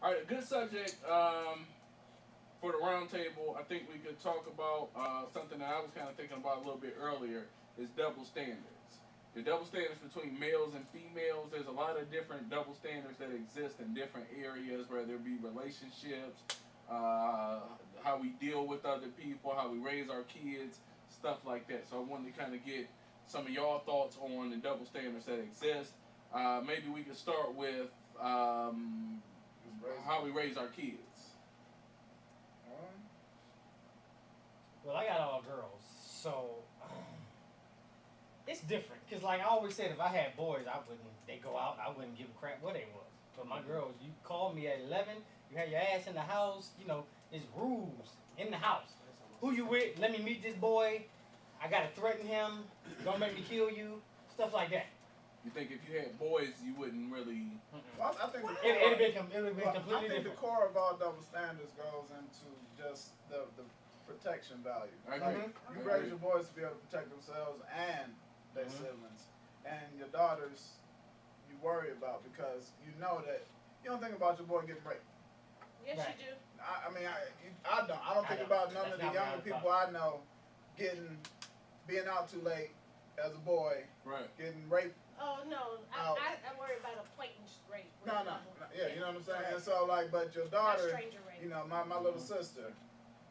All right, good subject for the round table. I think we could talk about something that I was kind of thinking about a little bit earlier is double standards. The double standards between males and females. There's a lot of different double standards that exist in different areas, whether it be relationships, how we deal with other people, how we raise our kids, stuff like that. So I wanted to kind of get some of y'all thoughts on the double standards that exist. Maybe we could start with how we raise our kids. Well, I got all girls, so it's different. Cause like I always said, if I had boys, I wouldn't. They go out, I wouldn't give a crap what they was. But my girls, you call me at 11, you have your ass in the house. You know, there's rules in the house. Who you with? Let me meet this boy. I gotta threaten him. Don't make me kill you. Stuff like that. You think if you had boys, you wouldn't really? Well, I think It'd be completely I think different. the core of all double standards goes into just the protection value. I Like, agree. you raise your boys to be able to protect themselves and their siblings, and your daughters you worry about because you know that you don't think about your boy getting raped. Yes, Right. you do. I mean, I don't. I don't think don't. about none That's of the not what younger I people I know being out too late as a boy, Right. getting raped. Oh no, Oh. I worry about acquaintance rape. No, yeah, you know what I'm saying. Right. And so, like, but your Not daughter, stranger rape. you know, my little sister,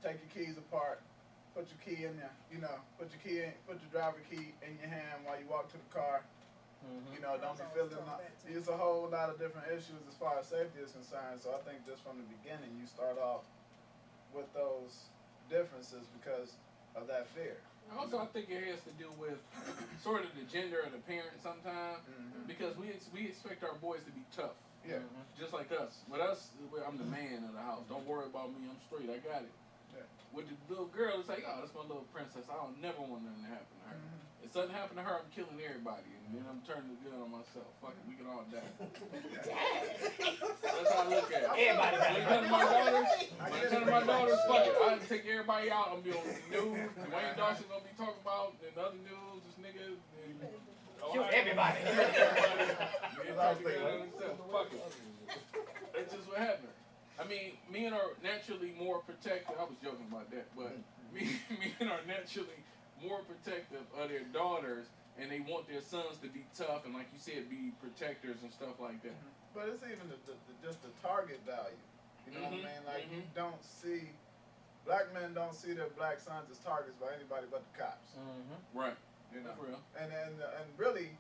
take your keys apart, put your key in there, you know, put your driver key in your hand while you walk to the car. You know, don't be feeling like there's a whole lot of different issues as far as safety is concerned. So I think just from the beginning, you start off with those differences because of that fear. Also, I think it has to do with sort of the gender of the parent sometimes, because we expect our boys to be tough, Yeah. just like us. With us, I'm the man of the house. Don't worry about me. I'm straight. I got it. Yeah. With the little girl, it's like, oh, that's my little princess. I don't never want nothing to happen to her. If something happened to her, I'm killing everybody, and then I'm turning the gun on myself. Fuck it, we can all die. That's how I look at it. Everybody When it comes to my daughters, fuck it. I take everybody out. I'm gonna be on the news. Dwayne Dawson gonna be talking about and other news. This nigga. Shoot everybody. Fuck it. That's just what happened. I mean, men are naturally more protective. I was joking about that, but men are naturally more protective of their daughters, and they want their sons to be tough and, like you said, be protectors and stuff like that. But it's even just the target value. You know what I mean? Like, you don't see, black men don't see their black sons as targets by anybody but the cops. Right. You know? That's real. And really,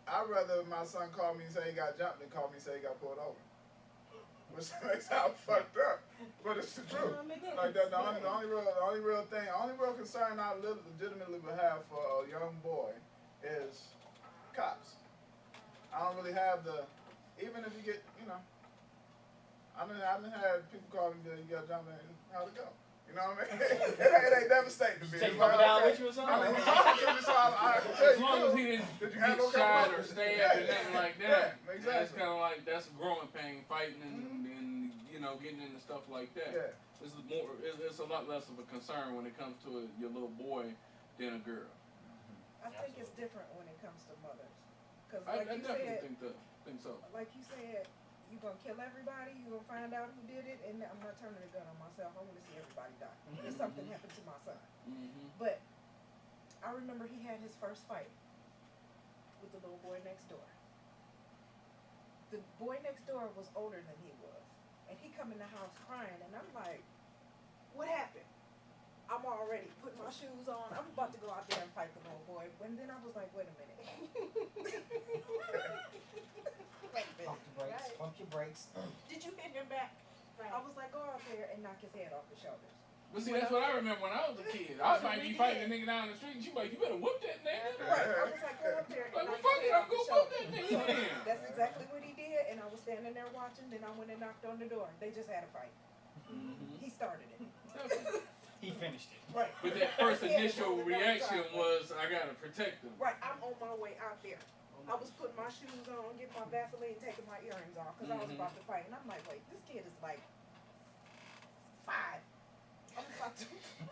I'd rather my son call me and say he got jumped than call me and say he got pulled over. Which makes sound fucked up, but it's the truth. Like the only real concern I legitimately would have for a young boy is cops. I don't really have even if you get, you know, I done had people call me that you got jumped in, how'd it go? You know what I mean? it ain't devastating to me. Take him down with you or something? I mean, he talking to me, so I can tell As you. long as he didn't Did you get have no shot or conversation? stabbed or nothing like that, Yeah, exactly. that's kind of like, that's growing pain, fighting and you know, getting into stuff like that. Yeah. It's a lot less of a concern when it comes to your little boy than a girl. I think it's different when it comes to mothers. Because I like you definitely said, think so. like you said, you're going to kill everybody, you're going to find out who did it, and I'm not turning the gun on myself. I want to see everybody die. If something happened to my son. But I remember he had his first fight with the little boy next door. The boy next door was older than he was. And he come in the house crying, and I'm like, what happened? I'm already putting my shoes on. I'm about to go out there and fight the little boy. And then I was like, wait a minute. Pump your brakes. Did you hit him back? Right. I was like, go out there and knock his head off his shoulders. But see, that's what I remember when I was a kid. I might be fighting a nigga down the street, and she like, you better whoop that nigga. Right. I was like, go up there and Like, knock well, fuck his it, head I'm off his gonna whoop shoulders. that nigga then. That's exactly what he did, and I was standing there watching. Then I went and knocked on the door. They just had a fight. He started it. He finished it. Right. But that first initial reaction was, I gotta protect him. Right. I'm on my way out there. I was putting my shoes on, getting my Vaseline, taking my earrings off because I was about to fight. And I'm like, wait, this kid is like 5. I'm about to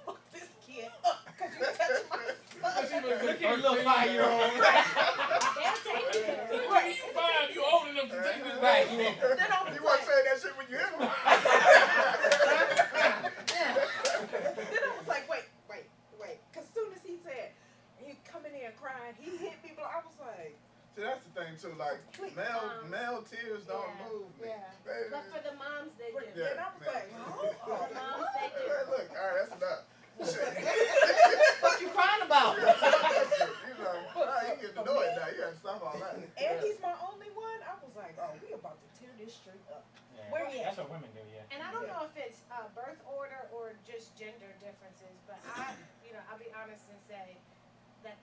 fuck this kid up because you touched my son. Look at your little 5-year-old. They'll take it. Right. You 5, you old enough to take this back. Then I was He wasn't like, saying that shit Yeah. Where you at? That's what women do, yeah. And I don't know if it's birth order or just gender differences, but I'll be honest and say that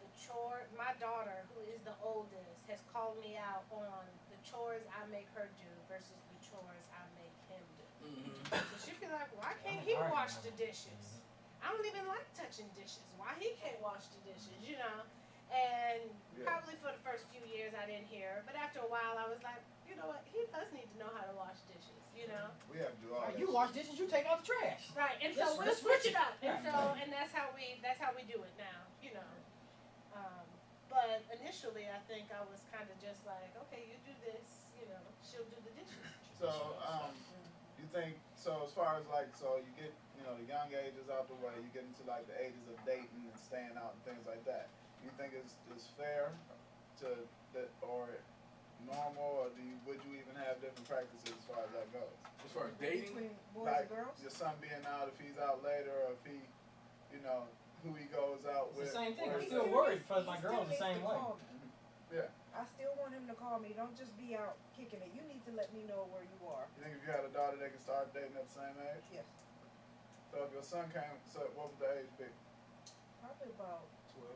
my daughter, who is the oldest, has called me out on the chores I make her do versus the chores I make him do. So she'd be like, why can't he wash the dishes? I don't even like touching dishes. Why he can't wash the dishes, you know? And probably for the first few years I didn't hear, but after a while I was like, you know what? He does need to know how to wash dishes, you know? We have to do all that. You wash dishes, you take out the trash. Right, and so we'll Let's switch it up, and Right. and that's how we do it now, you know. But initially, I think I was kind of just like, okay, you do this, you know, she'll do the dishes. So, you think, so as far as like, so you get, you know, the young ages out the way, you get into like the ages of dating and staying out and things like that. You think it's fair to that, or normal, or would you even have different practices as far as that goes? As far as dating, Between boys Like and girls? your son being out, if he's out later, or if he, you know, who he goes out It's with. the same thing. or I'm is still it- worried because my He girl's the still same needs to way. call me. Yeah. I still want him to call me. Don't just be out kicking it. You need to let me know where you are. You think if you had a daughter, they can start dating at the same age? Yes. So if your son came, so what would the age be? Probably about 12.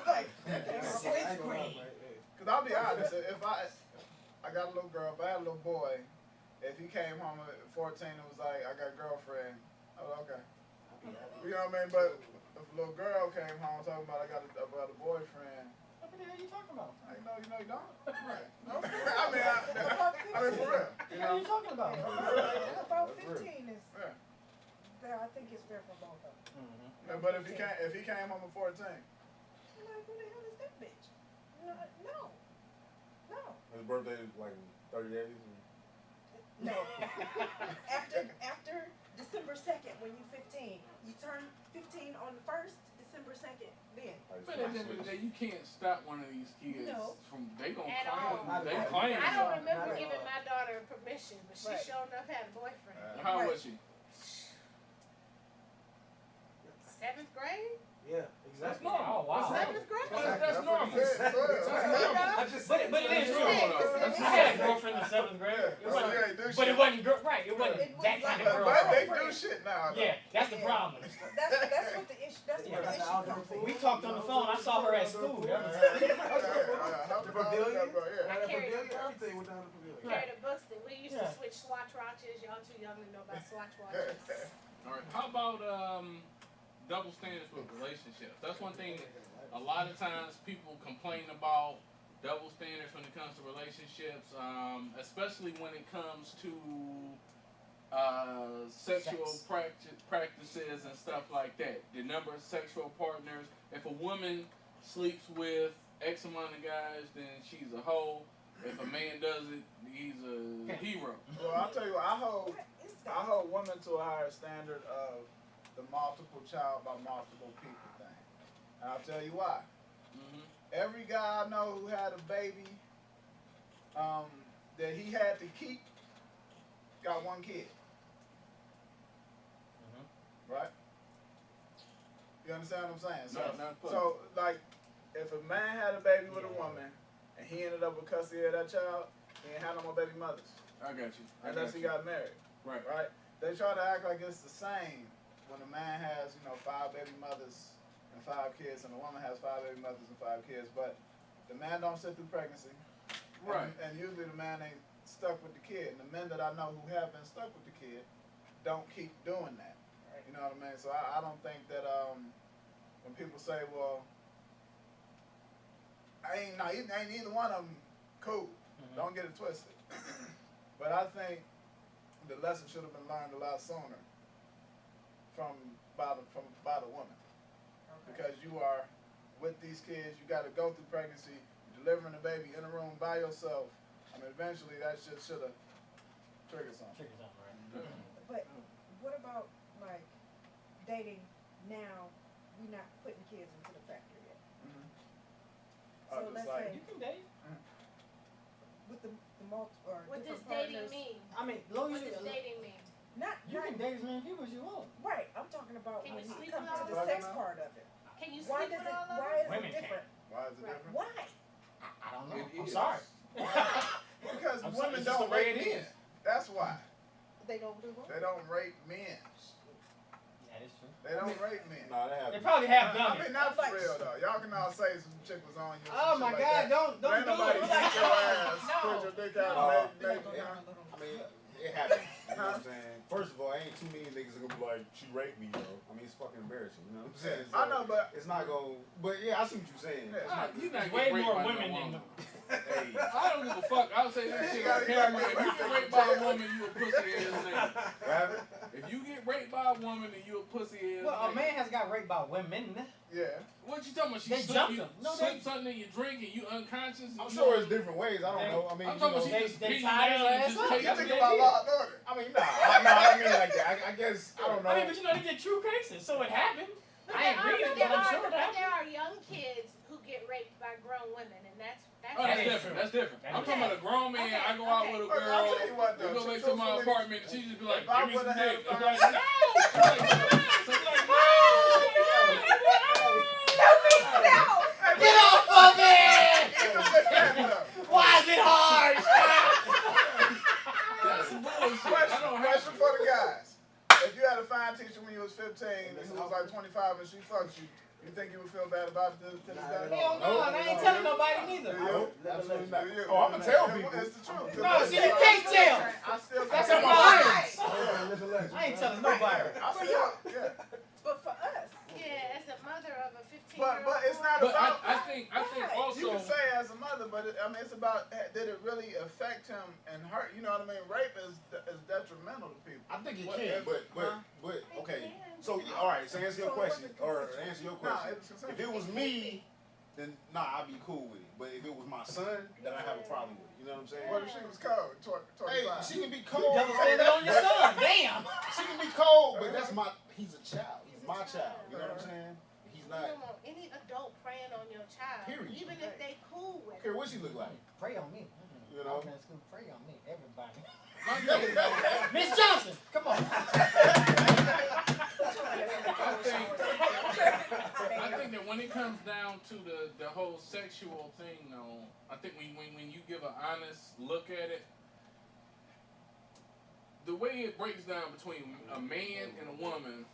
like fifth grade. Cause I'll be honest, if I got a little girl, if I had a little boy, if he came home at 14 and was like, I got a girlfriend, I was okay. You know what I mean? But if a little girl came home talking about I got a boyfriend, What the hell are you talking about? I know you don't. Right. Okay. I mean for real. What are you talking about? About 15 is. Yeah. I think it's fair for both of them. Mm-hmm. But if he came home at 14, I'm like, who the hell is that bitch? No. His birthday is like 30 days. No. After December 2nd, when you're 15, you turn 15 on the 1st, December 2nd, then. but at the end of the day, you can't stop one of these kids No. from they gonna At claim all. they Not claim. I don't something. remember Not at giving all. my daughter permission, but she Right. sure enough had a boyfriend. How old Right. was she? 7th grade? Yeah, That's exactly. normal. Oh, wow. 7th grade? That's normal. That's That's normal. I just said But it is That's true. normal. I had a girlfriend in 7th grade. Yeah. It wasn't, Yeah, do but shit. it wasn't right. It wasn't It was that kind of like- But they girlfriend. do shit now. though. Yeah, that's the Yeah. problem. That's what the issue. That's Yeah. where the issue comes in. We talked on the phone. I saw her at school. That was- The pavilion? Yeah. Had a Carry the pavilion, books. everything went down the pavilion. Right. Carried a Buxton. We used Yeah. to switch Swatch watches. Y'all too young to know about Swatch watches. All right. How about double standards with relationships? That's one thing. A lot of times people complain about double standards when it comes to relationships, especially when it comes to sexual practices and stuff like that. The number of sexual partners. If a woman sleeps with X amount of guys, then she's a hoe. If a man does it, he's a hero. Well, I'll tell you what, What is I that? hold women to a higher standard of the multiple child by multiple people thing. And I'll tell you why. Mm-hmm. Every guy I know who had a baby that he had to keep got one kid. Right? You understand what I'm saying? So, Not fully. so like, if a man had a baby with a woman and he ended up with custody of that child, he ain't had no more baby mothers. I got you. Unless he got married. Right. Right? They try to act like it's the same when a man has, 5 baby mothers and 5 kids, and a woman has 5 baby mothers and 5 kids. But the man don't sit through pregnancy. Right. And usually the man ain't stuck with the kid. And the men that I know who have been stuck with the kid don't keep doing that. You know what I mean? So I don't think that when people say, well, ain't either one of them cool. Don't get it twisted. But I think the lesson should have been learned a lot sooner by the woman, because you are with these kids. You got to go through pregnancy, delivering the baby in a room by yourself. I mean, eventually that shit should have triggered something. Trigger something, right? But what about like dating now? We're not putting kids into the factor yet. Mm-hmm. So let's say You can date. with the multi or What does different dating partners. mean? I mean, long What as does dating mean? Not you can date as many people as you want. right. I'm talking about Can when you you sleep come with to all the of sex them? part of it. Can you Why sleep does with it? all of Why them? is Women it different? Why is it Right. different? Why? I don't know. It I'm is. sorry. Because I'm women it's just don't the way rape it men. is. That's why. They don't do what? They don't rape men. That is true. They don't rape men. Nah, that They happens. probably have I done mean, it. not for real though. Y'all can all say some chick was on you. or Oh some my shit God! like that. Don't But ain't do nobody it. beat your ass, No. put your dick out, No. and make I mean, it happens. You know what I'm saying? First of all, ain't too many niggas are gonna be like, she raped me, yo. I mean, it's fucking embarrassing. You know what I'm saying? So I know, but it's not gonna. But yeah, I see what you're saying. Yeah. It's not, You There's not way get raped more by no women woman. than. hey, I don't give a fuck. I'll say this shit on camera. If you get raped by a woman, you a pussy ass nigga. what happened? If you get raped by a woman, then you a pussy ass Well, a nigga. man has got raped by women. yeah. What you talking about? She They slip jumped you, him. No, slip they- something in your drink and you unconscious. I'm you sure know- it's different ways. I don't know. I mean, I'm talking about you she know, just they beat you tied her down and ass just up. take You That's think what about they Law and Order. I mean, I mean like that. I guess I don't know. I mean, but you know, they get true cases, so it happened. But I ain't reading it, but I'm sure that there are young kids who get raped by grown women, and that's Oh, that's That is different. true. That's different. That I'm is talking about a grown man. Okay, I go out okay. with a Look, girl. I'll tell you what, We though, go back to my truthfully, apartment and she just be like, if I give me some would've had dick. a I'm like, no. She's like, no. So I'm like, no. Get off of me! Why is it hard? That's some bullshit. I Question, don't have question for the guys. If you had a fine teacher when you was 15 and who was like 25 and she fucked you, you think you would feel bad about it to this day? Hell no, and I ain't telling nobody neither. Do you? Absolutely not. Do you? Oh, I'm gonna tell people. It's the truth. No, see, you can't tell. I still That's think a it's lie. right. I ain't telling nobody. I still, yeah. But for us, Yeah, as a mother of a 15-year-old But it's not But about. I think You also. can say as a mother, but I mean, it's about did it really affect him and hurt? You know what I mean? Rape is detrimental to people. I think it What can, if- but okay. So all right. So answer your question, or answer your No, question. it was consensual. If it was me, then I'd be cool with it. But if it was my son, then I have a problem with it. You know what I'm saying? What if she was cold? Hey, 25. she can be You cold. double standard on your son. Damn. She can be cold, but that's he's a child. He's my child. You know what I'm saying? He's You not. don't want any adult preying on your child, Period. even if they cool I with don't care it. what she look like. Pray on me. You know? I'm in school. Pray on me. Everybody. My thing- Miss Johnson, come on. I think that when it comes down to the whole sexual thing, though, I think when you give an honest look at it, the way it breaks down between a man and a woman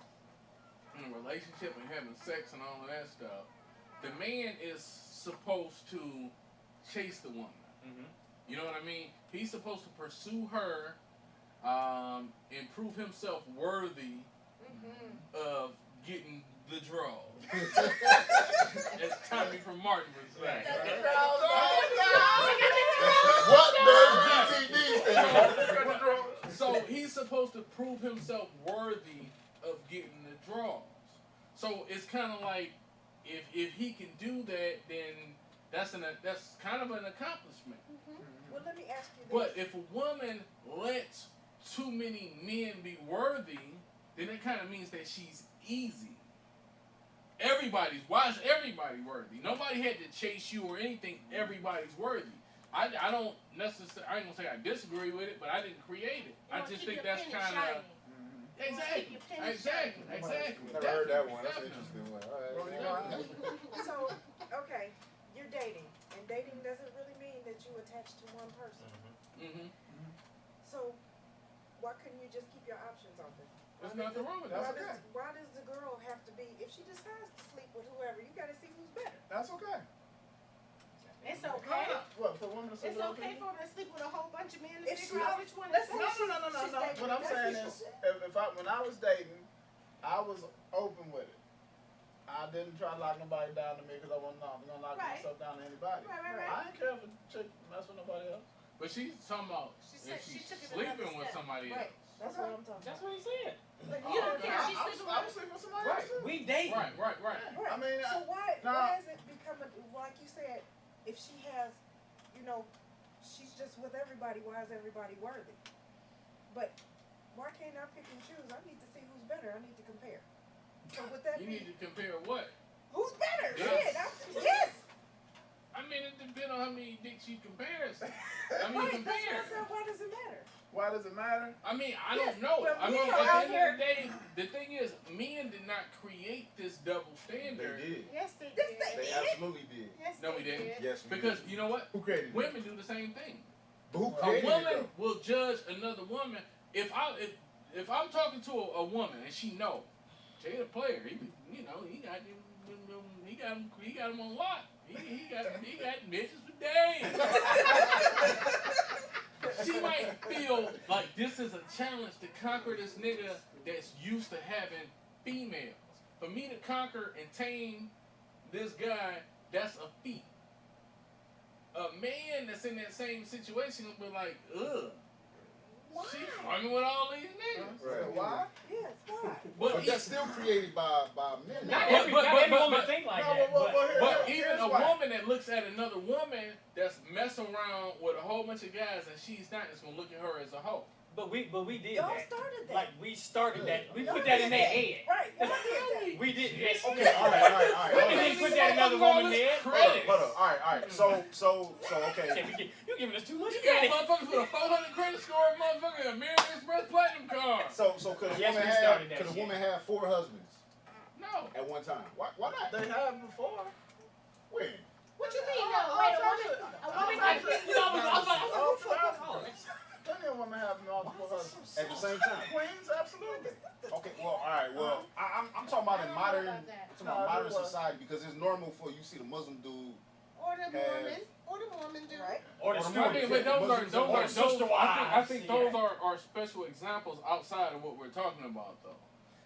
in a relationship and having sex and all of that stuff, the man is supposed to chase the woman. You know what I mean? He's supposed to pursue her and prove himself worthy of getting the draw. As Tommy from Martin would say. What does GTD stand for? So he's supposed to prove himself worthy of getting the draws. So it's kind of like if he can do that, then that's kind of an accomplishment. well, let me ask you this. But if a woman lets too many men be worthy, then it kind of means that she's easy. Why is everybody worthy? Nobody had to chase you or anything. Everybody's worthy. I don't necessarily, I ain't gonna say I disagree with it, but I didn't create it. I just think that's kind of exactly. Never heard that one. That's an interesting one. All right. So, okay, you're dating, and dating doesn't really mean that you attach to one person. Mm-hmm. So, why couldn't you just keep your options open? There's nothing wrong with that. Why does the girl have to be, if she decides to sleep with whoever, you gotta see who's better. That's okay. It's okay. What for women to sleep It's with other okay people? for her to sleep with a whole bunch of men to If figure she- out which one let's is say best. No. What I'm saying is, when I was dating, I was open with it. I didn't try to lock nobody down to me because I wasn't gonna lock Right. myself down to anybody. Right. I ain't care if a chick mess with nobody else. But she's talking about She if said she she's took it sleeping another with step. somebody Right. else. That's what I'm talking That's about. what he said. Like, You don't care if she's I sleeping was with sleeping with somebody Right. else too. We dating. Right. Right. I mean, So why no. is it becoming, like you said, if she has, she's just with everybody, why is everybody worthy? But why can't I pick and choose? I need to see who's better. I need to compare. So would that You be, need to compare what? who's better? Yes. Shit, yes. I mean, it depends on how many dicks you compare. I mean, Right, that's what I compare. said, why does it matter? why why does it matter? I mean, I Yes, don't know. but I we mean, are at out the end of the day, the thing is, men did not create this double They standard. did. Yes, they This did. thing- They absolutely did. Yes, No, they we didn't. did. Yes, we Because did. you know what? Who created it? Women do the same thing. But who A created it, woman though? will judge another woman. If I'm talking to a woman and she know Jay the player, he got him on lock. He got bitches for days. She might feel like this is a challenge to conquer this nigga that's used to having females. For me to conquer and tame this guy, that's a feat. A man that's in that same situation will be like, ugh. She fucking with all these niggas. Right. Why? Yes, why? But that's still created by men. Not But- every, but- not but- every but- woman but- think like No, that. But Here's even a why. woman that looks at another woman that's messing around with a whole bunch of guys and she's not, is gonna look at her as a hoe. But we did Y'all that. started that. Like we started that. We Y'all put that did in their head. Right, y'all did that. We did. Yes. Okay, all right. Women hold on. didn't put that in another woman's head. Credit. Hold up. All right. So, okay. You giving us too much You got credit. motherfuckers with a 400 credit score, motherfucker, and American Express Platinum card. So could a Yes, woman we started that have? Could a shit. woman have 4 husbands No. at one time? Why not? They have before. When? What you mean? No, wait, a woman can be. You know, I was like, Plenty of women have multiple husbands. At the same time? Queens, absolutely. Okay. Well, all right. Well, I'm talking about in I don't know modern. about that. I'm talking about modern society because it's normal for you see the Muslim dude. Or the Has- Mormon do. Right? Or the Or the I student. mean, but those are, Or sister I think wives. those are special examples outside of what we're talking about, though.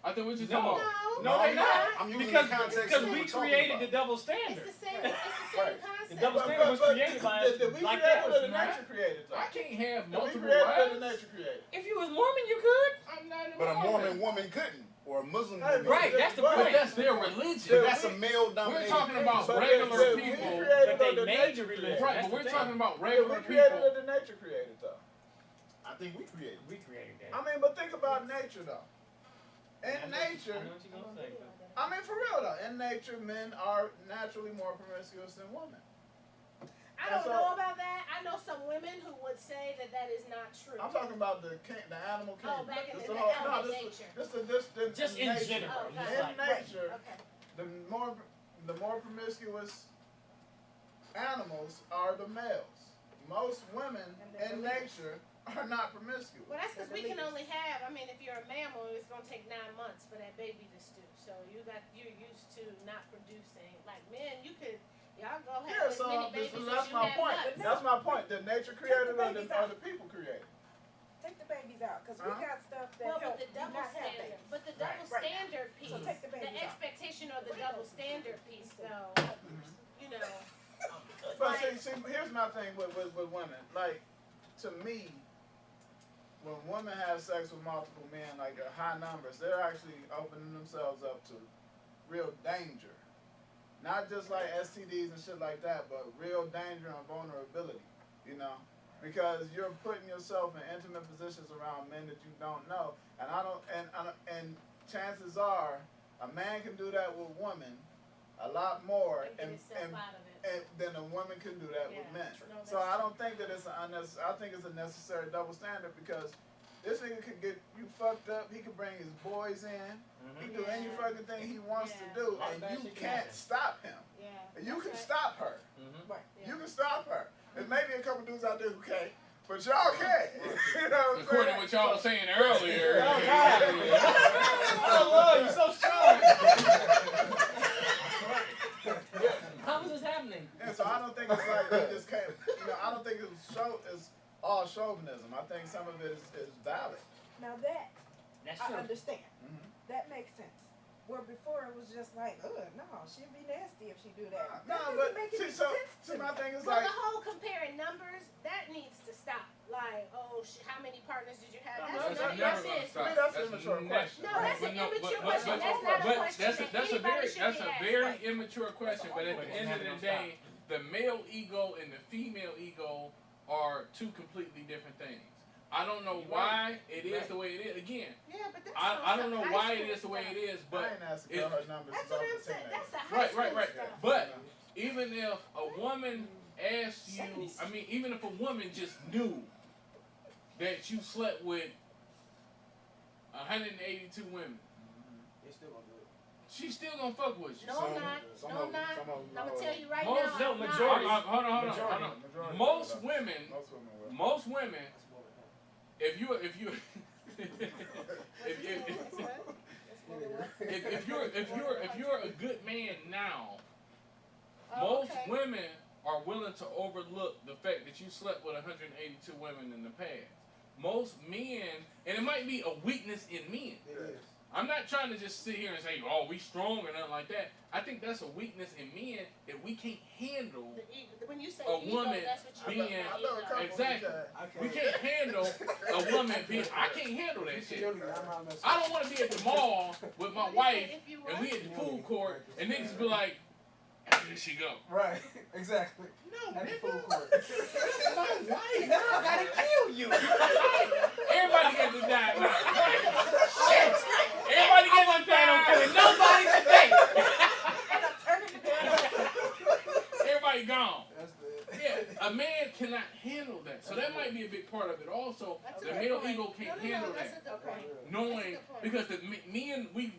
I think we're just No. talking about. No, they not. I'm using Because the context because of what we we're talking created about. the double It's standard. the same. It's the same Right. concept. The double standard was created by did we like create that. it or the nature created I though? can't have Did we multiple create it or the wives. nature created? If you was Mormon, you could. I'm not a But a Mormon. Mormon woman couldn't, or a Muslim Hey, woman. Right, that's the but- But point. that's their religion. But That's a male We're dominated. talking about But regular did we people. create But it they or the made nature your created religion. it? Right, That's but we're the talking thing. about Did regular we create it people. or the nature created though? I think we created. We created that. I mean, but think about nature though. In I know nature, what you're gonna say. I mean for real though, in nature men are naturally more promiscuous than women. I don't know about that. I know some women who would say that that is not true. I'm talking about the animal kingdom. Oh, back in This the whole- animal no, nature. this Just in nature. general. Oh, just In like, nature, Okay. the more promiscuous animals are the males. Most women in nature are not promiscuous. Well, that's because we can only have. I mean, if you're a mammal, it's gonna take 9 months for that baby to stew. So you're used to not producing. Like men, you could y'all go have Yeah, as so many babies as that's you my have point. nuts. That's my point. Did nature create it or the people create it? Take the babies out, because we Huh? got stuff that Well, help but the you double not have standard, babies. but the double Right. standard piece, So take the babies out. expectation of the double standard piece, though, you know. But see, here's my thing with women. Like, to me, when women have sex with multiple men, like high numbers, they're actually opening themselves up to real danger. Not just like STDs and shit like that, but real danger and vulnerability, you know? Because you're putting yourself in intimate positions around men that you don't know. And chances are, a man can do that with women a lot more And get himself out of it. than a woman can do that with Yeah, men. no, that's So I true. don't think that it's I think it's a necessary double standard because this nigga could get you fucked up. He could bring his boys in. He can do any Yeah. fucking thing he wants to Yeah. do, All and that you shit can can't happen. stop him. Yeah. You can That's stop her. Mhm. Right. Yeah. You can stop her. There's maybe a couple dudes out there who can't, but y'all can't. You know what I'm According to saying? what y'all were saying earlier. Oh, Oh, Lord, you're so strong. How is this happening? And so I don't think it's like we just can't. I don't think it's all chauvinism. I think some of it is valid. Now that, That's I true. understand. Mhm. That makes sense. Where before it was just like, no, she'd be nasty if she do that. No, That but doesn't make see, any so sense to my me. thing is Well, like. the whole comparing numbers, that needs to stop. Like, how many partners did you have? No, That's that's none of never your gonna business. stop. That's an immature question. No, that's an immature question. That's not a but question that's that that's a anybody very should that's be a asked. very immature question. But at the Wait, end of the don't day, the male ego and the female ego are two completely different things. I don't know You're why it is Right. the way it is. Again, Yeah, but that's I don't some know high why it school is the way stuff. it is, I but ain't asking it- for her numbers. That's about what I'm the saying. teenager. That's a high Right, school right, right. stuff. But even if a woman asks you, I mean, even if a woman just knew that you slept with 182 women, They still gonna do it. she's still gonna fuck with you. No, I'm not. some No, of I'm them- not. some of them, I'm gonna tell you right Most- now. no, I'm not. majority. Hold on. Majority Most will. women, Most women will. most women, That's more than that. if you What you saying? That's what? if you're a good man now, Oh, most okay. women are willing to overlook the fact that you slept with 182 women in the past. Most men, and it might be a weakness in men. It is. I'm not trying to just sit here and say, oh, we strong or nothing like that. I think that's a weakness in men that we can't handle. When you say A ego, woman that's what you being- mean. I know a couple Exactly. that- I can't. We can't handle a woman being. I can't handle that shit. Surely, I'm not messing I don't want to be at the mall with my wife If you and want. we at the food court and niggas be like, here she go. Right, exactly. No, At the nigga. food court. My wife. Now I gotta kill you. Everybody got to die now. Shit. Everybody I got wasn't to planning on killing die. nobody today. And I'm turning it down. Everybody gone. That's the. Yeah, a man cannot handle that. So that might be a big part of it also. That's a The good male point. ego can't No, handle that's that. a good point. Knowing, That's a good point. because the men, we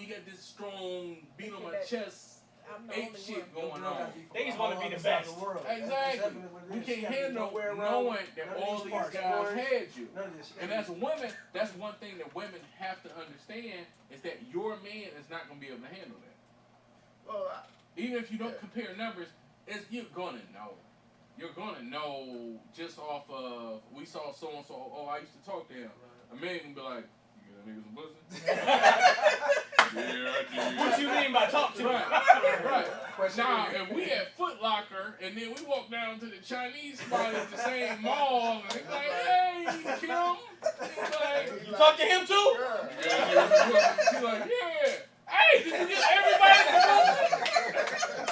got this strong beat on my chest I'm the ape only shit one. going on. They just wanna be the best. Exactly. We can't handle knowing that all these guys had you. None of this. And as a woman, that's one thing that women have to understand is that your man is not going to be able to handle that. Well, Even if you don't Yeah. compare numbers, you're going to know. You're going to know just off of, we saw so-and-so, oh, I used to talk to him. A man can be like, you get a nigga some pussy? Yeah, I did. What you mean by talk to me? Right. Question Now, is- if we at Foot Locker and then we walk down to the Chinese spot at the same mall, and it's like, hey, Kim. He's like, You talk to him too? yeah. yeah, she's like, yeah. Hey, did you get everybody?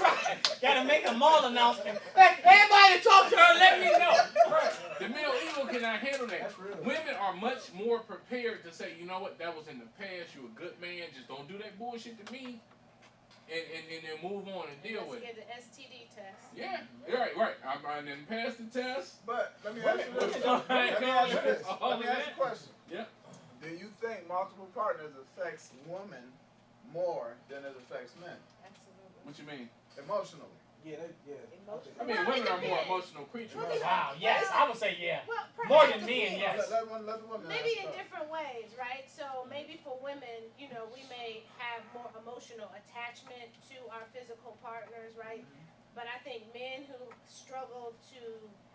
Right. Gotta make a mall announcement. Hey, everybody talk to her, let me know. Right. The male ego cannot handle that. That's real. Women are much more prepared to say, you know what, that was in the past, you're a good man, just don't do that bullshit to me. And then move on and deal with Let's it. get the STD test. Yeah, you're right. I didn't pass the test. But let me ask you this. Women- Let me ask you this. All Let me of ask you that. a question. Yeah. Do you think multiple partners affects women more than it affects men Absolutely. What you mean? emotionally? Yeah, Emotional. I mean, Well, women it are more depends. emotional creatures. Well, Wow, yes, I would say yeah. Well, More perhaps than men, depends. yes. Let the woman Maybe in answer. different ways, right? So maybe for women, you know, we may have more emotional attachment to our physical partners, right? But I think men who struggle to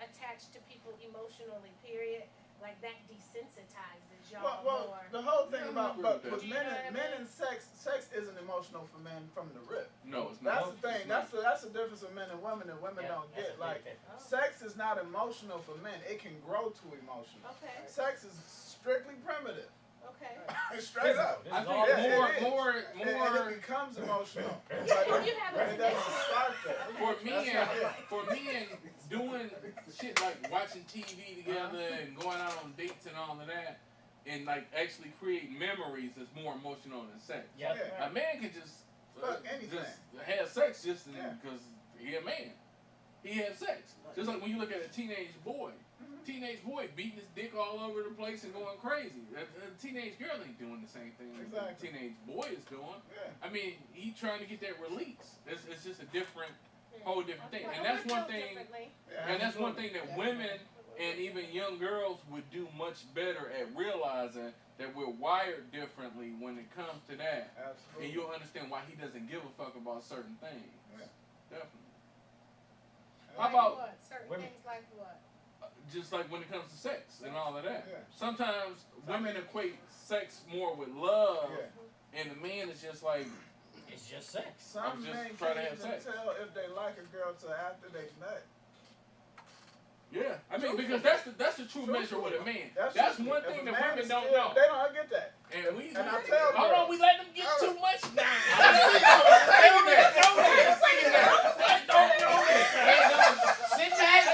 attach to people emotionally, period, like that desensitizes y'all Well, more. the whole thing about but with Do you know what I men mean? and sex isn't emotional for men from the rip. No, it's That's not. the thing. That's the difference of men and women that women Yeah, don't that's get. a big Like difference. sex is not emotional for men. It can grow to emotional. Okay, Sex is strictly primitive. okay. Straight up. This I is think all Yeah, it is. more. And it becomes emotional. But You have a it doesn't start there. For That's men, not it. doing shit like watching TV together and going out on dates and all of that, and like actually create memories is more emotional than sex. Yep. Yeah. A man can just Fuck anything. just have sex just Yeah. because he a man. He has sex. Just like when you look at a teenage boy. Teenage boy beating his dick all over the place and going crazy. A teenage girl ain't doing the same thing that a Exactly. teenage boy is doing. Yeah. I mean, he trying to get that release. It's just a different, whole different thing. Okay. And that's We one feel thing. differently. Yeah, And that's one thing that Yeah. women and even young girls would do much better at realizing that we're wired differently when it comes to that. And Absolutely. you'll understand why he doesn't give a fuck about certain things. Yeah. Definitely. Yeah. How about what? Certain women? things like what? just like when it comes to sex and all of that? Yeah. Sometimes women equate sex more with love, Yeah. and the man is just like, It's just sex. Some just men trying to can't have even sex. tell if they like a girl till after they nut. yeah. I mean, Truthfully. because that's the true measure with a man. That's truthfully. one If thing a that man women is don't still- know. They don't get that. And we, And I tell hold girls- on, we let them get Oh. too much now. Sit back.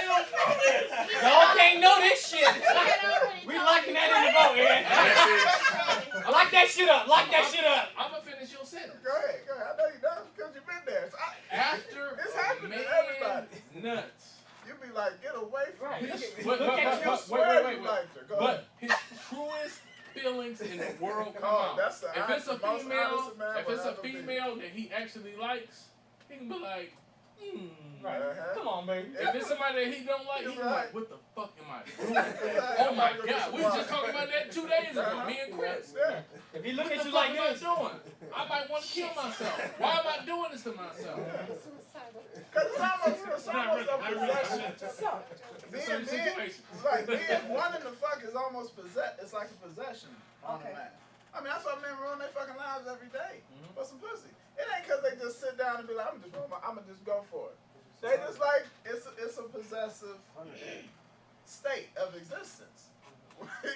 Y'all can't know this shit. We locking that in the vote, man. Lock that shit up. Lock that shit up. I'm gonna finish your sentence. Go ahead. I know you done because you've been there. So After It's a happening to man everybody. nuts, you be like, get away from Right. But You swear wait. you liked her. Go But ahead. his truest feelings in the world come Oh, out. that's the If it's a most honest female, a man if will it's a ever be. female that he actually likes, he can be like, Right. Uh-huh. Come on, baby. If it's somebody that he don't like, he can be like, what the fuck am I doing? Oh I'm my gonna God, get we some was just talking about that 2 days ago, Uh-huh. me and Chris. Yeah. If he look What at the you fuck like am I this, doing? I might want to kill myself. Why am I doing this to myself? Suicidal. Because it's almost Not really, a not really. possession. Certain situations. Like being wanting to fuck is almost it's like a possession on Okay. a man. I mean, that's why men ruin their fucking lives every day Mhm. for some pussy. It ain't because they just sit down and be like, I'm gonna just go for it. They just like it's a possessive state of existence,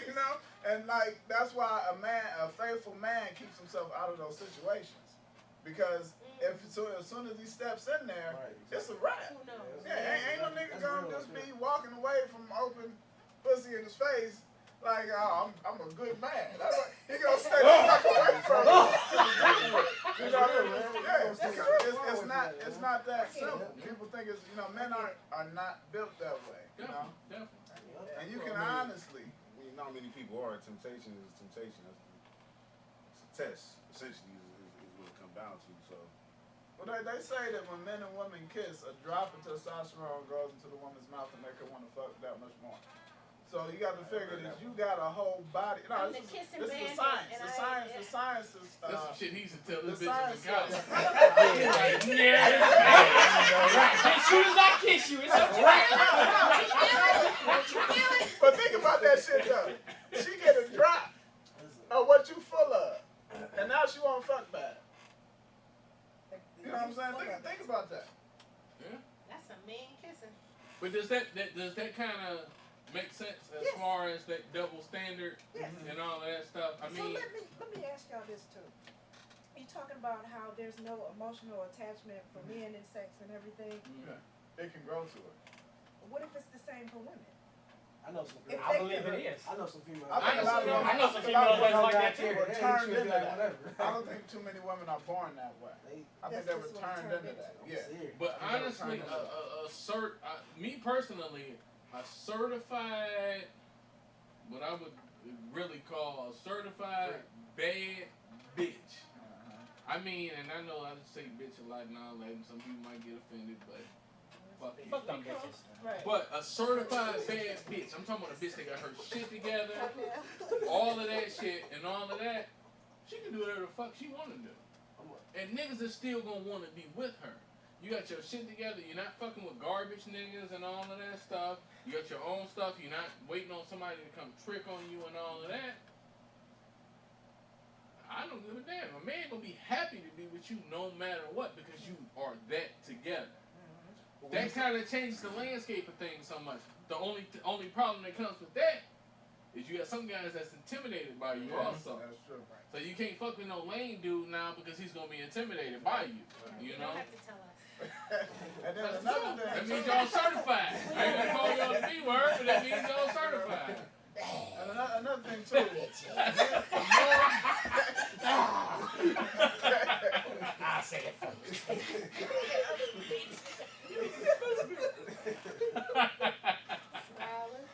you know. And like that's why a faithful man keeps himself out of those situations because as soon as he steps in there, it's a wrap. Who knows? Yeah, ain't no nigga gonna just be walking away from open pussy in his face like, oh, I'm a good man. That's what, he gonna stay the fuck away from it. You know what I mean? Yeah, because it's not that simple. People think it's, men are not built that way, you know? Definitely. And you can honestly, Not many people are. Temptation is temptation. It's a test, essentially, is what it comes down to. So, well, they say that when men and women kiss, a drop of testosterone goes into the woman's mouth and make her want to fuck that much more. So you got to figure that you got a whole body. No, I'm this the kissing is bandit, science. and The science is. That's some shit he used to tell The this bitch in science the college. says- He's like, yeah. as soon as I kiss you, it's a wrap. But think about that shit though. She get a drop of what you full of, and now she won't fuck bad. You know what I'm saying? Think about that. That's a mean kissing. But does that kind of make sense as Yes. far as that double standard Yes. and all of that stuff? I So mean, let me ask y'all this too. You talking about how there's no emotional attachment for men in sex and everything. It can grow to it. What if it's the same for women? I know some If girls. I believe it is. I know some females. I think a lot of I know some females that's like that too. Were turned into that. Whatever. I don't think too many women are born that way. I think they were turned into that. Yeah. but honestly, me personally, a certified, what I would really call a certified bad bitch. I mean, and I know I say bitch a lot now, and some people might get offended, but Fuck them bitches. Right. But a certified bad bitch, I'm talking about a bitch that got her shit together, all of that shit, and all of that, she can do whatever the fuck she want to do. And niggas is still gonna want to be with her. You got your shit together, you're not fucking with garbage niggas and all of that stuff. You got your own stuff, you're not waiting on somebody to come trick on you and all of that. I don't give a damn. A man gonna be happy to be with you no matter what because you are that together. That kind of changes the landscape of things so much. The only problem that comes with that is you got some guys that's intimidated by you also. That's true. So you can't fuck with no lame dude now because he's gonna be intimidated by you. You You know? don't have to tell us. And then That's another true. That thing. means y'all certified. I ain't gonna call y'all the B word, but that means y'all certified. And another thing too. I say it first. Smiling.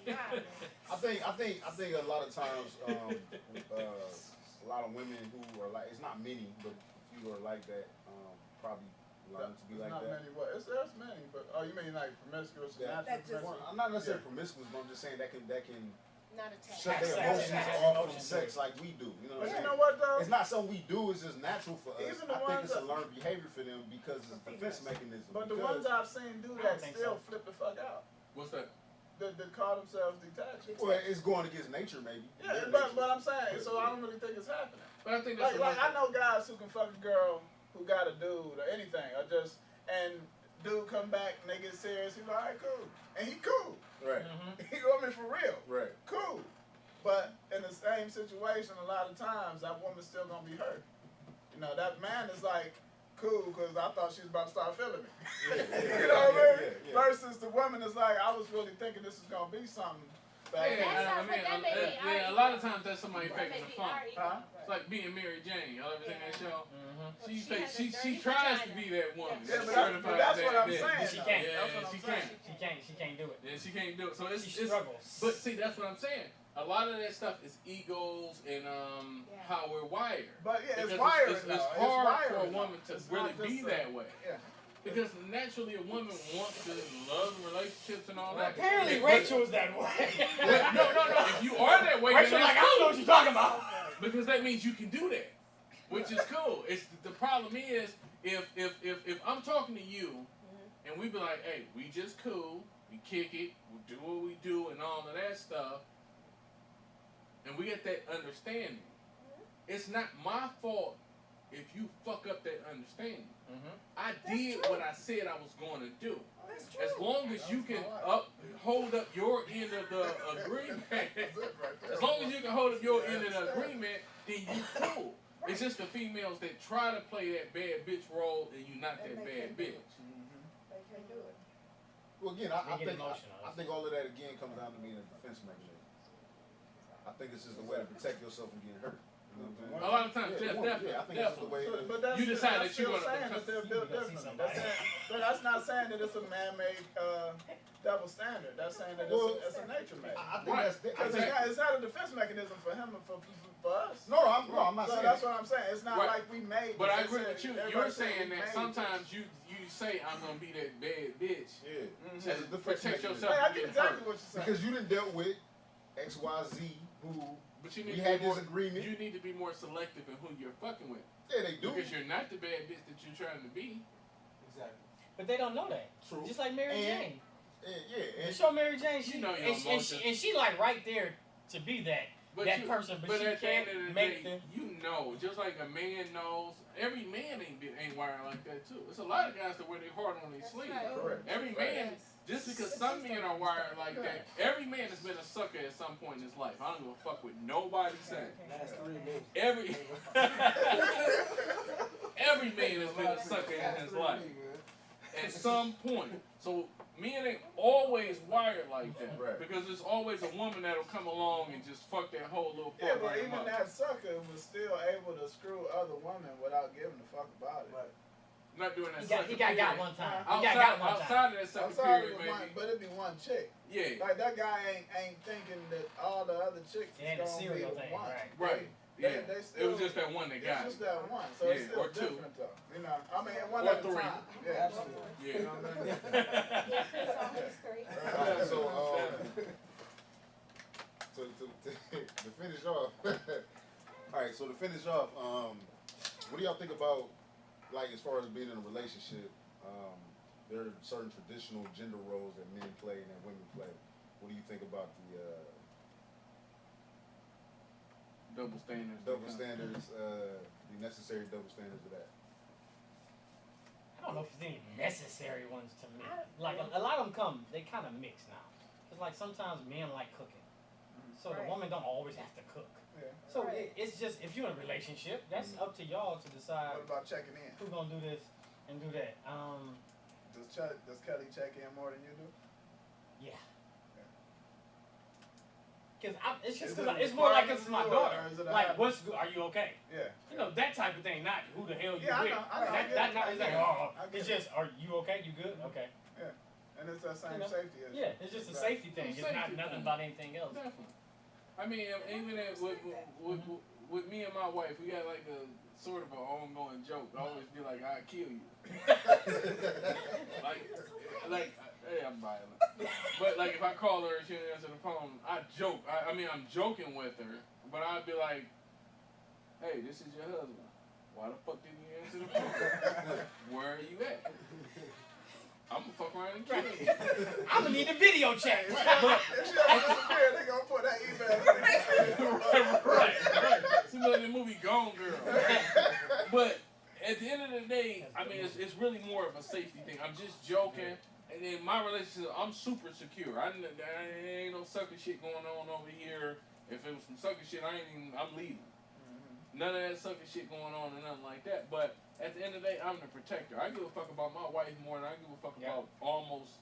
I think a lot of times, a lot of women who are like, it's not many, but few are like that, probably learn to be like not that. many what? There's many, but you mean like promiscuous and Yeah. natural That just- Well, promiscuous? I'm not necessarily promiscuous, but I'm just saying that can Not attached. shut their emotions off from sex like we do. You know what But I'm you saying? know what though? It's not something we do, it's just natural for us. Even the I think ones it's a that- learned behavior for them because it's a defense mechanism. But the because- ones I've seen do I that don't think still so. flip the fuck out. What's that? That call themselves detached. Well, it's going against nature, maybe. Yeah, Their but nature. I'm saying, so I don't really think it's happening. But I think that's Like I know guys who can fuck a girl who got a dude or anything, or just and dude come back and they get serious. He's like, all right, cool, and he cool. Right, You know what I mean, for real, right. cool. But in the same situation, a lot of times that woman's still gonna be hurt. You know, that man is like, cool, because I thought she was about to start feeling me. Yeah, You know what I mean? yeah. Versus the woman is like, I was really thinking this is gonna be something. Yeah, a lot of times that's somebody That faking may the be funk. our ego. Huh? It's like being Mary Jane. Y'all ever seen that show? Mm-hmm. She She has a she dirty tries to vagina. be that woman. Yeah, That's but certified that's what bad I'm bitch. saying. She though. can't. That's what I'm She saying. can't. She can't do it. Yeah, she can't do it. So it's She struggles. but see, that's what I'm saying. A lot of that stuff is egos and how we're wired. But yeah, it's Because wired. it's though. hard wired, for a though. woman to It's really not just be that way. Yeah. Because naturally a woman wants to love relationships and all that. Apparently But- Rachel's that way. no. If you are that way, then Rachel's like, I that's don't know what you're talking about. because that means you can do that, which is cool. It's the problem is if I'm talking to you and we be like, hey, we just cool, we kick it, we do what we do and all of that stuff, and we get that understanding. It's not my fault if you fuck up that understanding. I did what I said I was going to do. That's As true. long as you can hold up your end of the agreement, as long as you can hold up your end of the agreement, then you cool. It's just the females that try to play that bad bitch role and you not that bad bitch. They can't do it. Well, again, They get emotional. I think all of that again comes down to being a defense mechanism. I think it's just a way to protect yourself from getting hurt. You know what I'm saying? A lot of times, Yeah, definitely. I think it's just the way. But that's You decide that's that you're still gonna saying that they're built You gonna see different. somebody. But that's not saying that it's a man-made double standard. That's saying that it's a nature made. I think Right. that's. Because it's not a defense mechanism for him and for us. No, I'm not So saying. that's what I'm saying. It's not Right. like we made. But I this. agree It's with you. everybody You're said saying we that made sometimes you say I'm gonna be that bad bitch Yeah. this. to It's a defense protect mechanism. yourself Hey, I from get getting exactly hurt. what you're saying. Because you done dealt with X, Y, Z, who But you we need to had be more. this agreement. You need to be more selective in who you're fucking with Yeah, they do. because you're not the bad bitch that you're trying to be. Exactly. But they don't know that. True. Just like Mary And- Jane. Yeah, You show Mary Jane, she You know your and emotions. she like right there to be that But that you, person, but she at the end can't of the make day, you know, just like a man knows, every man ain't wired like that too. It's a lot of guys that wear their heart on their sleeve. right. Correct. Every man, just because some men are wired like that, every man has been a sucker at some point in his life. I don't give a fuck what nobody says. Last 3 minutes. Every every man has been a sucker in his life at some point. So men ain't always wired like that, Right. because there's always a woman that'll come along and just fuck that whole little Yeah, but program even up. that sucker was still able to screw other women without giving a fuck about it. Right. Not doing that. He got sucker got period. one time. He Outside, got one time. outside of that sucker Outside period, of the baby. one, but it'd be one chick. Yeah, Like that guy ain't thinking that all the other chicks It ain't a is gonna be serial the thing, one. right. right. They Yeah, still, it was just that one that it's got just it. that one, so Yeah, it's still or two. different though. You know, I mean, one Or at a three. time. Yeah. Absolutely. Yeah. You know what I mean? Yeah, Chris always three. Alright, so to finish off, alright, so to finish off, what do y'all think about, like, as far as being in a relationship, there are certain traditional gender roles that men play and that women play. What do you think about the Double standards. double standards, the necessary double standards of that? I don't know if there's any necessary ones to me. Like a lot of them come, they kind of mix now. Cause like sometimes men like cooking, so the Right. woman don't always have to cook. Yeah. So Right. it's just if you're in a relationship, that's up to y'all to decide What about checking in? who's gonna do this and do that. Does Kelly check in more than you do? Yeah. Cause it's just Is cause it a it's more like requirement it's my for you, daughter. or is it a Like, habit? what's good? Are you okay? Yeah. You know that type of thing. Not who the hell you Yeah, I with. know, I know, I That, get that it, not. I It's get like it. oh, I get it's it. just are you okay? You good? Okay. And it's that same You know? safety issue. Yeah, it's just a Right. safety thing. It's It's not safety nothing thing. about anything else. Definitely. I mean, even with me and my wife, we got like a sort of an ongoing joke. I always be like, "I'll kill you." like, hey, I'm violent. But like, if I call her and she doesn't answer the phone, I joke. I mean, I'm joking with her, but I'd be like, "Hey, this is your husband. Why the fuck didn't you answer the phone? Where are you at? I'm gonna fuck around and kill you." I'm gonna need a video chat. If she don't disappear, they gonna put that email. right. Similar to the movie Gone Girl. But at the end of the day, I mean, it's really more of a safety thing. I'm just joking. And in my relationship, I'm super secure. I ain't no sucker shit going on over here. If it was some sucker shit, I'm leaving. None of that sucker shit going on and nothing like that. But at the end of the day, I'm the protector. I give a fuck about my wife more than I give a fuck about almost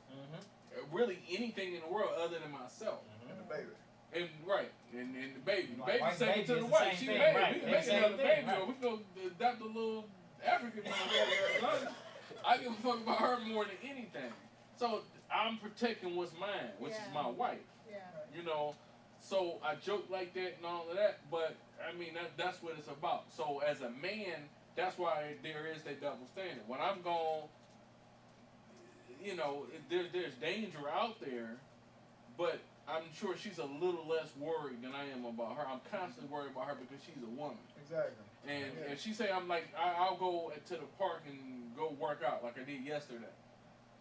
really anything in the world other than myself. And the baby. And the baby. The Like, baby white second baby to is the the wife. same She thing, married. right. We can They make same another thing, baby, right. or we can go adopt a little African motherfucker. I give a fuck about her more than anything. So I'm protecting what's mine, which is Yeah. my wife. Yeah. You know, so I joke like that and all of that, but I mean that's what it's about. So as a man, that's why there is that double standard. When I'm gone, you know, there's danger out there, but I'm sure she's a little less worried than I am about her. I'm constantly worried about her because she's a woman. Exactly. And Yeah. if she say I'm like I'll go to the park and go work out like I did yesterday.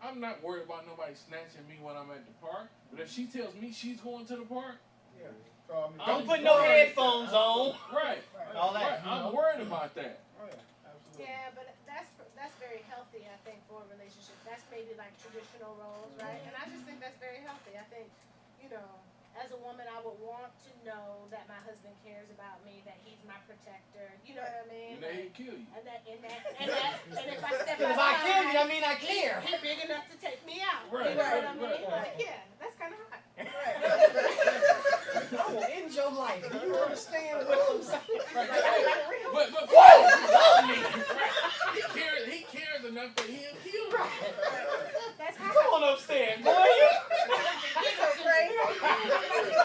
I'm not worried about nobody snatching me when I'm at the park. But if she tells me she's going to the park, Yeah. Call me. Don't I'm put no worried. headphones on. Right. All that. Right. you I'm know. worried about that. Oh yeah, absolutely. Yeah, but that's very healthy, I think, for a relationship. That's maybe like traditional roles, right? And I just think that's very healthy. I think, you know, as a woman, I would want to know that my husband cares about me, that he's my protector. You know what I mean? And they kill you. And if I step Because if I kill you, I mean I care. he's big enough to take me out. Right, You know what I right, mean? right. Like, yeah, that's kind of hot. I will end your life. Do you understand what I'm saying? Right. Like, But Whoa! love me. Right. He cares enough that he'll kill you. that's hot. Come on upstairs, boy. You're so crazy.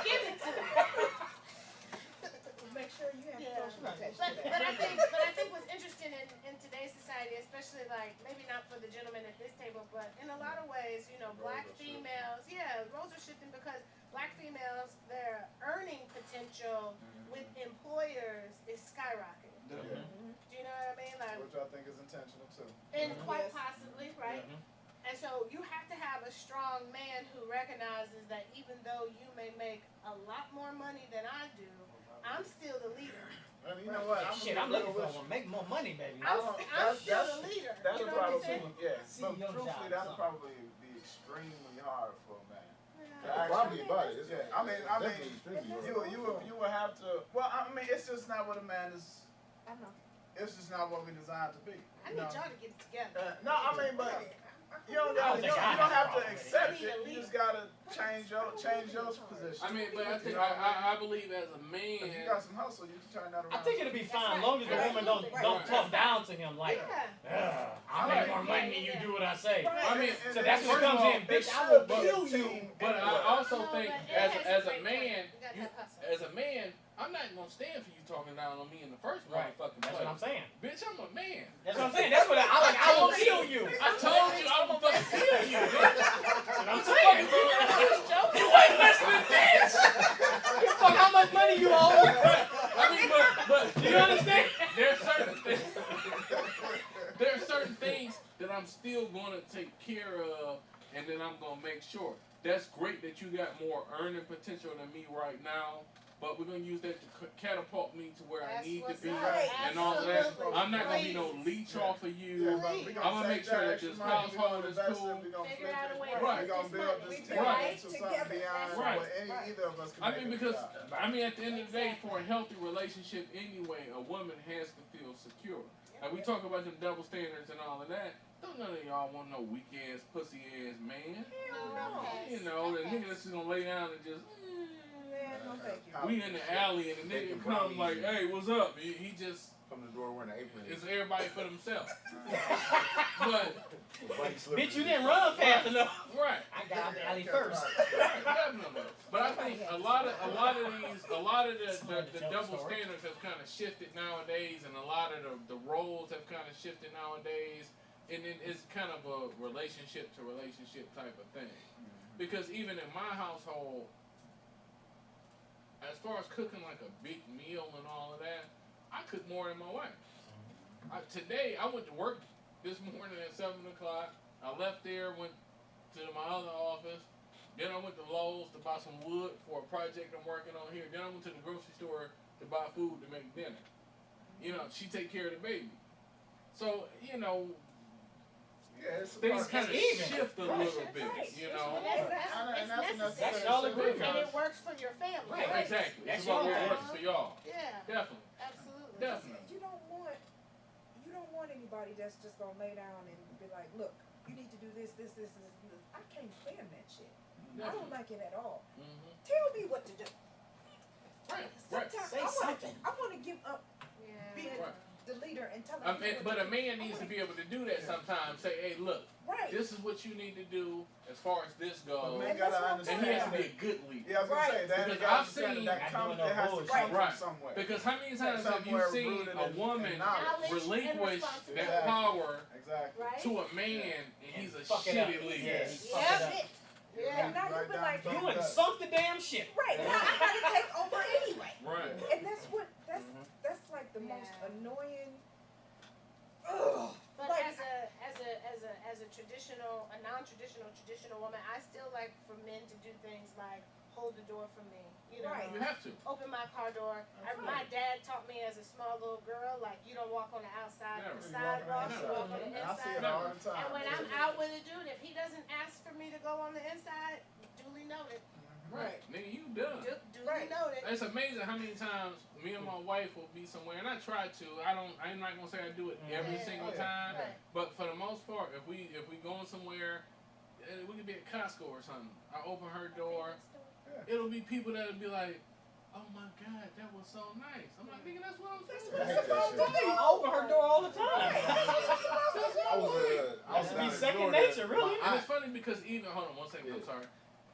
Give it to me. Make sure you have Yeah. social attached But to that. I think what's interesting in today's society, especially like maybe not for the gentlemen at this table, but in a lot of ways, you know, black females, roles are shifting because black females, their earning potential with employers is skyrocketing. Yeah. Do you know what I mean? Like, Which I think is intentional too. and quite Yes. possibly, right? And so you have to have a strong man who recognizes that even though you may make a lot more money than I do, I'm still the leader. And you know what? Shit, I'm looking for one. Make more money, baby. I I'm, don't- I'm still that's- the leader. That'll You know what I'm probably, saying? yeah. See But your truthfully, job, that'll son. probably be extremely hard for a man. Yeah. Probably about it. It's Yeah, I mean, definitely extremely hard. you would have to. Well, I mean, it's just not what a man is. I know. It's just not what we designed to be. I you need know? y'all to get it together. No, I mean, but you don't I gotta, don't think I you don't have have a to problem with it. accept I need a it. You leader. just gotta change your position. I mean, but I think I believe as a If you man. got some hustle, you can turn that around. I think it'll be fine as long as the That's woman right. don't Right. talk down to him like, Yeah. I make more money than you do what I say. I mean, So that's what first of comes all, in, bitch. it I will should be kill a you. team. But I also No, think but it has as a great point. man, You gotta you, have hustle. as a man, I'm not gonna stand for you talking down on me in the first Right. motherfucking That's place. what I'm saying. Bitch, I'm a man. That's what I'm saying. That's what I like. I will kill you. I told you I'm gonna fucking kill you, bitch. That's what I'm saying. Joking. You ain't listening, bitch. You fuck how much money you owe. I mean, but Do you understand? there's certain things. There's certain things that I'm still gonna take care of, and then I'm gonna make sure. That's great that you got more earning potential than me right now, but we're gonna use that to catapult me to where I That's need to what's be up. and all of that. Absolutely. I'm not gonna be no Please. leech off of Yeah, you. but we I'm gonna gonna make take sure that extra this money, we household gonna is invest cool. it, we gonna Figure flip out a it. way to We get gonna this build money. this We team do Right. it into something together. beyond Right. what either of us can I make mean, it because without. I mean, at the end of the day, for a healthy relationship anyway, a woman has to feel secure. Like we talk about them double standards and all of that. Don't none of y'all want no weak ass, pussy ass man. No. You know, the nigga that's just gonna lay down and just. Yeah, no thank you. We in the alley and the nigga Making come like, brownies. hey, what's up? He just Come to the door wearing an apron. it's everybody for themselves. But White slippers. Bitch, you didn't run fast enough. right. I got out the alley first. Definitely. But I think a lot of the double story. standards have kind of shifted nowadays, and a lot of the roles have kind of shifted nowadays, and it's kind of a relationship to relationship type of thing. Because even in my household, as far as cooking like a big meal and all of that, I cook more than my wife. Today I went to work this morning at 7:00. I left there, went to my other office. Then I went to Lowe's to buy some wood for a project I'm working on here. Then I went to the grocery store to buy food to make dinner. You know, she take care of the baby. So, you know, Yeah, it's things kind of even. shift a little bit, you know. It's necessary. That's y'all agree. And it works for your family. Right. Right. Exactly. That's It's about your what thing. works for y'all. Yeah, Definitely. absolutely. Definitely. You don't want anybody that's just gonna lay down and be like, look, you need to do this. I can't stand that shit. I don't Definitely. like it at all. Mm-hmm. Tell me what to do. and telling people But what a to man do. needs to be able to do that sometimes. Say, hey, look, Right. this is what you need to do as far as this But goes. man And gotta that's what I'm And he has to understand. be a good leader. Yeah, I was gonna say that. Because you gotta I've seen- understand that Not come, doing no it has to bullshit. come Right. from somewhere. Because how many times have you Somewhere seen rooted a in woman knowledge. Knowledge and relinquish that responsibility. power Exactly. Right? to a man and he's a fuck it up. shitty leader? Yeah, he fuck Yep. it up. Yeah. Now you be like, You wouldn't sunk the damn ship. right, now I gotta take over anyway. Right. And that's what, that's like the most Yeah. annoying, ugh. But Like, as a traditional, a non-traditional, traditional woman, I still like for men to do things like hold the door for me. You know, Right. You have to. open my car door. My dad taught me as a small little girl, like you don't walk on the outside of the Never. sidewalk, You you walk on the And I see inside. it all the time. And when I'm out with a dude, if he doesn't ask for me to go on the inside, duly noted. Right. Nigga, you done. Duly Right. noted. It's amazing how many times me and my wife will be somewhere, and I try to. I'm not gonna say I do it every Yeah. single Yeah. time, Right. but for the most part, if we going somewhere, we could be at Costco or something. I open her door, it'll be people that'll be like, "Oh my God, that was so nice." I'm like, "Nigga, that's what I'm saying." I hate that shit. I open her door all the time. I was Has to be down in second Florida. nature, really. And it's funny because even hold on one second, I'm sorry.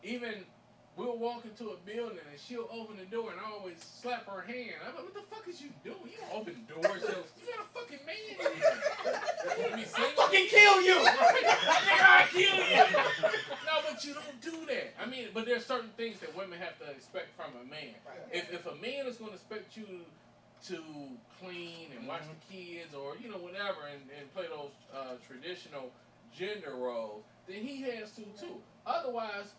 Even we'll walk into a building and she'll open the door and I always slap her hand. I'm like, what the fuck is you doing? You don't open doors. You got a fucking man in here. You I fucking kill you. Nigga, I kill you. No, but you don't do that. I mean, but there's certain things that women have to expect from a man. If a man is going to expect you to clean and watch the kids or whatever and play those traditional gender roles, then he has to too. Otherwise,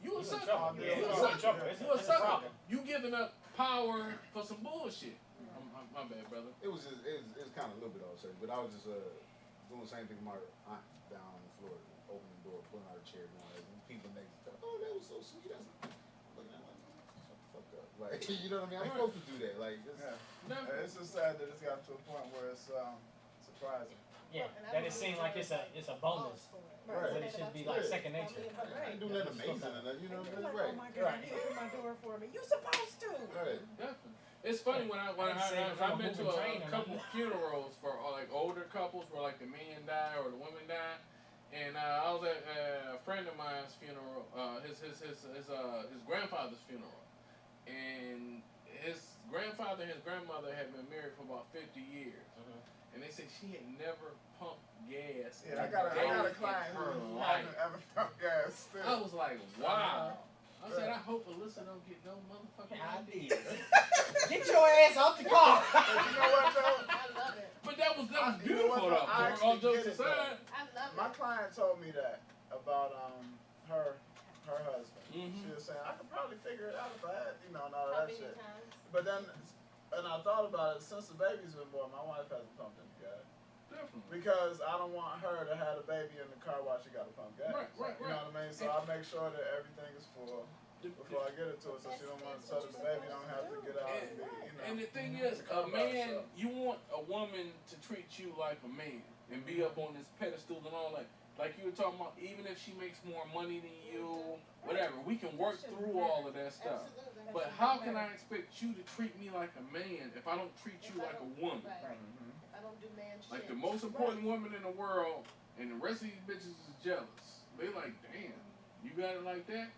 you a You in sucker. trouble. Yeah, You you in in trouble. trouble. It's You a a sucker. problem. You giving up power for some bullshit. My bad, brother. It was kind of a little bit all certain, but I was just doing the same thing with my aunt down in Florida, opening the door, pulling out a chair, doing that. And people next to her, oh, that was so sweet. That's looking at me like, shut the fuck up. Like, you know what I mean? I'm supposed to do that. Like, this, Yeah. It's just sad that it's gotten to a point where it's surprising. Yeah, that it seems like it's a bonus. Right. But it should be like second nature. I ain't doing nothing amazing, and you know, You're that's like, right. oh my God, you opened my door for me. You supposed to. Right. Definitely. It's funny when I've been to a couple funerals for like older couples where like the man died or the woman died, and I was at a friend of mine's funeral, his grandfather's funeral, and his grandfather and his grandmother had been married for about 50 years, and they said she had never pumped gas. Yeah, I got a client her who life. hasn't ever pumped gas still. I was like, wow. I said, I hope Alyssa don't get no motherfucking I idea. Get your ass out the car. But you know what though? I love it. But that was You know what, beautiful though? I though. All actually jokes get it, aside. I love My it. client told me that about her husband. Mhm. She was saying I could probably figure it out if I had, and all How that many shit. times? But then, and I thought about it since the baby's been born. My wife hasn't pumped any gas Definitely. because I don't want her to have a baby in the car while she got to pump gas. Right. You know what I mean? So I make sure that everything is full before I get it to her, so she don't want so that the baby don't have to get out and be, And the thing is, a man, you want a woman to treat you like a man and be up on this pedestal and all that. Like you were talking about, even if she makes more money than you, whatever, we can work through all of that stuff. Absolutely. But how can I expect you to treat me like a man if I don't treat you like a woman? Right. Mhm. If I don't do man shit. Like the most important woman in the world, and the rest of these bitches is jealous. They like, damn, you got it like that?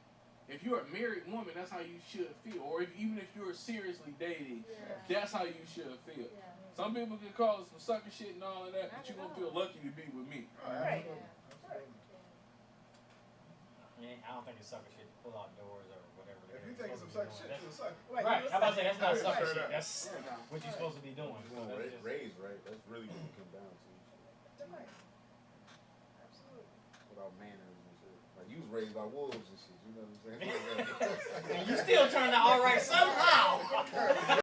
If you're a married woman, that's how you should feel. Or even if you're seriously dating, Yeah. that's how you should feel. Yeah. Some people can call it some sucker shit and all of that, but you're gonna feel lucky to be with me. Right. Yeah, I don't think it's sucker shit to pull out doors or whatever. If you think it's some sucker shit, you a sucker. Right, I'm about to say that's not Right. sucker Straight shit. up. That's what you're supposed to be doing. You So want that's just- raised right. That's really what it comes down to. Right. Absolutely. Without manners and shit. Like you was raised by wolves and shit. You know what I'm saying? and you still turned out all right somehow.